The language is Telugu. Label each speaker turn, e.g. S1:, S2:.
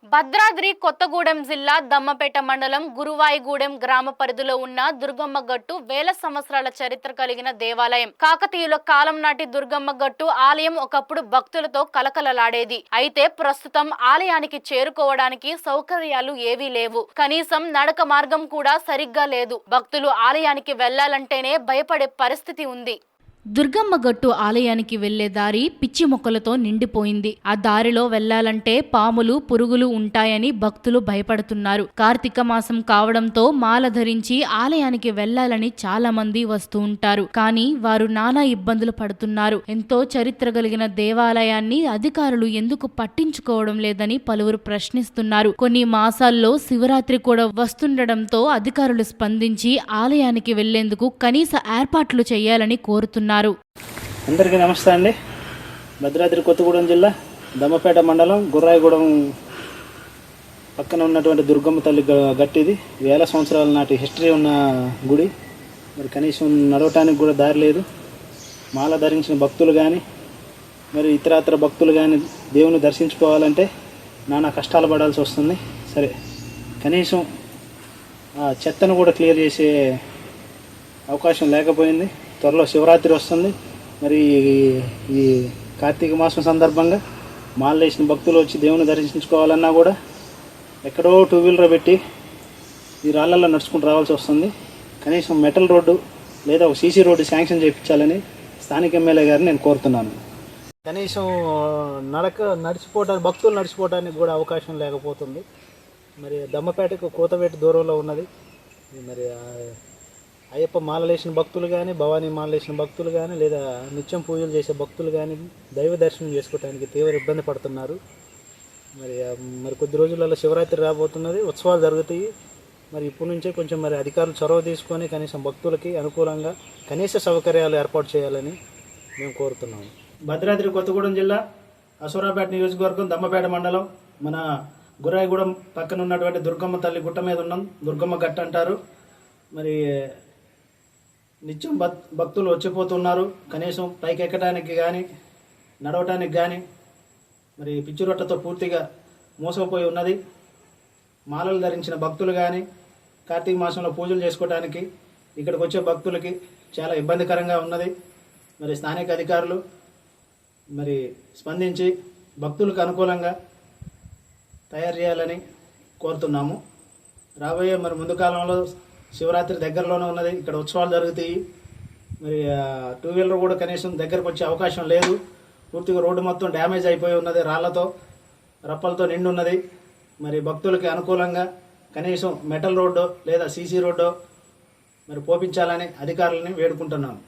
S1: భద్రాద్రి కొత్తగూడెం జిల్లా దమ్మపేట మండలం గురువాయిగూడెం గ్రామ పరిధిలో ఉన్న దుర్గమ్మ గట్టు వేల సంవత్సరాల చరిత్ర కలిగిన దేవాలయం. కాకతీయుల కాలం నాటి దుర్గమ్మ గట్టు ఆలయం ఒకప్పుడు భక్తులతో కలకలలాడేది. అయితే ప్రస్తుతం ఆలయానికి చేరుకోవడానికి సౌకర్యాలు ఏవీ లేవు. కనీసం నడక మార్గం కూడా సరిగ్గా లేదు. భక్తులు ఆలయానికి వెళ్లాలంటేనే భయపడే పరిస్థితి ఉంది. దుర్గమ్మ గట్టు ఆలయానికి వెళ్లే దారి పిచ్చి మొక్కలతో నిండిపోయింది. ఆ దారిలో వెళ్లాలంటే పాములు, పురుగులు ఉంటాయని భక్తులు భయపడుతున్నారు. కార్తీక మాసం కావడంతో మాల ధరించి ఆలయానికి వెళ్లాలని చాలా మంది వస్తూ ఉంటారు. కానీ వారు నానా ఇబ్బందులు పడుతున్నారు. ఎంతో చరిత్ర కలిగిన దేవాలయాన్ని అధికారులు ఎందుకు పట్టించుకోవడం లేదని పలువురు ప్రశ్నిస్తున్నారు. కొన్ని మాసాల్లో శివరాత్రి కూడా వస్తుండటంతో అధికారులు స్పందించి ఆలయానికి వెళ్లేందుకు కనీస ఏర్పాట్లు చేయాలని కోరుతున్నారు.
S2: అందరికీ నమస్తే అండి. భద్రాద్రి కొత్తగూడెం జిల్లా దమ్మపేట మండలం గుర్రాయిగూడెం పక్కన ఉన్నటువంటి దుర్గమ్మ తల్లి గట్టిది. వేల సంవత్సరాల నాటి హిస్టరీ ఉన్న గుడి. మరి కనీసం నడవటానికి కూడా దారి లేదు. మాల ధరించిన భక్తులు కానీ మరి ఇతరత్ర భక్తులు కానీ దేవుని దర్శించుకోవాలంటే నానా కష్టాలు పడాల్సి వస్తుంది. సరే, కనీసం ఆ చెత్తను కూడా క్లియర్ చేసే అవకాశం లేకపోయింది. త్వరలో శివరాత్రి వస్తుంది. మరి ఈ కార్తీక మాసం సందర్భంగా మాలేసిన భక్తులు వచ్చి దేవుని దర్శించుకోవాలన్నా కూడా ఎక్కడో టూ వీలర్ పెట్టి ఈ రాళ్ళల్లో నడుచుకుంటూ రావాల్సి వస్తుంది. కనీసం మెటల్ రోడ్డు లేదా ఒక సీసీ రోడ్డు శాంక్షన్ చేయించాలని స్థానిక ఎమ్మెల్యే గారిని నేను కోరుతున్నాను. కనీసం భక్తులు నడిచిపోవడానికి కూడా అవకాశం లేకపోతుంది. మరి దమ్మపేటకు కోతవేట దూరంలో ఉన్నది. మరి అయ్యప్ప మాలలేసిన భక్తులు కానీ, భవానీ మాలలేసిన భక్తులు కానీ, లేదా నిత్యం పూజలు చేసే భక్తులు కానీ దైవ దర్శనం చేసుకోవడానికి తీవ్ర ఇబ్బంది పడుతున్నారు. మరి కొద్ది రోజులలో శివరాత్రి రాబోతున్నది, ఉత్సవాలు జరుగుతాయి. మరి ఇప్పటి నుంచే కొంచెం మరి అధికారులు చొరవ తీసుకొని కనీసం భక్తులకి అనుకూలంగా కనీస సౌకర్యాలు ఏర్పాటు చేయాలని మేము కోరుతున్నాము. భద్రాద్రి కొత్తగూడెం జిల్లా అసూరాపేట నియోజకవర్గం దమ్మపేట మండలం మన గుర్రాయిగూడెం పక్కన ఉన్నటువంటి దుర్గమ్మ తల్లి గుట్ట మీద ఉన్నాం. దుర్గమ్మ గట్ట అంటారు. మరి నిత్యం భక్తులు వచ్చిపోతున్నారు. కనీసం పైకి ఎక్కడానికి కానీ నడవటానికి కానీ మరి పిచ్చి రొట్టతో పూర్తిగా మోసపోయి ఉన్నది. మాలలు ధరించిన భక్తులు కానీ కార్తీక మాసంలో పూజలు చేసుకోవడానికి ఇక్కడికి వచ్చే భక్తులకి చాలా ఇబ్బందికరంగా ఉన్నది. మరి స్థానిక అధికారులు మరి స్పందించి భక్తులకు అనుకూలంగా తయారు చేయాలని కోరుతున్నాము. రాబోయే మరి ముందు కాలంలో శివరాత్రి దగ్గరలోనే ఉన్నది. ఇక్కడ ఉత్సవాలు జరుగుతాయి. మరి టూ వీలర్ కూడా కనీసం దగ్గరకు వచ్చే అవకాశం లేదు. పూర్తిగా రోడ్డు మొత్తం డ్యామేజ్ అయిపోయి ఉన్నది. రాళ్లతో రప్పలతో నిండి ఉన్నది. మరి భక్తులకి అనుకూలంగా కనీసం మెటల్ రోడ్డు లేదా సీసీ రోడ్డు మరి పోపించాలని అధికారులని వేడుకుంటున్నాము.